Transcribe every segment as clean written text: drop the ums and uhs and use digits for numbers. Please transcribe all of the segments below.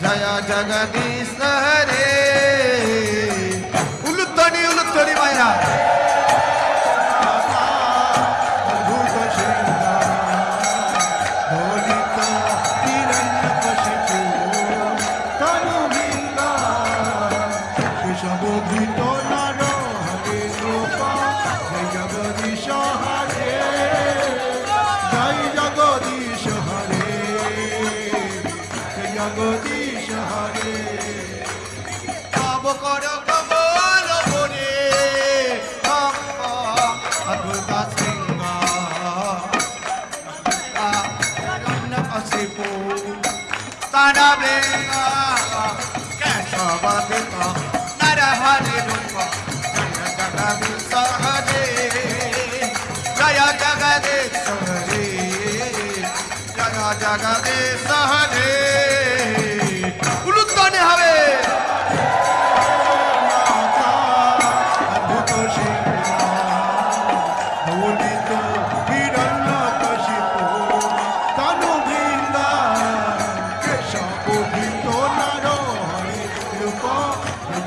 জয় জগদীশ হরে উলুত্তনি মায়া জগদীশ হরে কব কর কবল বনে অদ্ভুত সিংহ কশিপু তারা বেঙ্গ কেশবাদিত নরহরি রূপ জয় জগদীশ হরে জয় জগদীশ হরে উলুধ্বনি হবে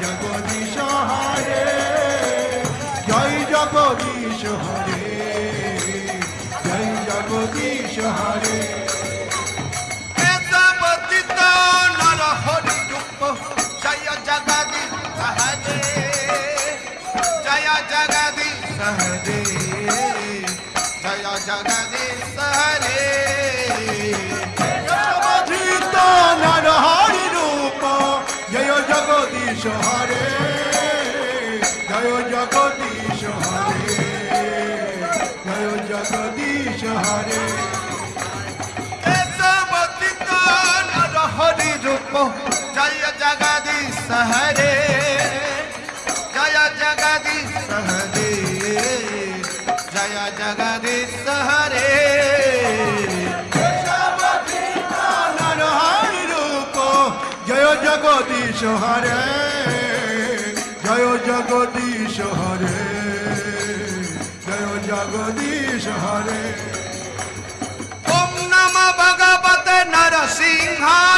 জগদীশ হরে জয় জগদীশ হরে জয় জগদীশ হরে কেশবদিত নরহরি রূপ জয় জগদীশ হরে জয় জগদীশ হরে জয় জগদীশ হরে কেশবদিত নরহরি রূপ জয় জগদীশ হরে জয় জগদীশ হরে জয় জগদীশ হরে কেশবদিত নরহরি রূপ জয় জগদীশ হরে জয় জগদীশ হরে জয় জগদীশ হরে নরহরি রূপ জয় জগদীশ হরে জয় জগদীশ হরে জয় জগদীশ হরে ওম নমঃ ভগবতে নরসিংহায়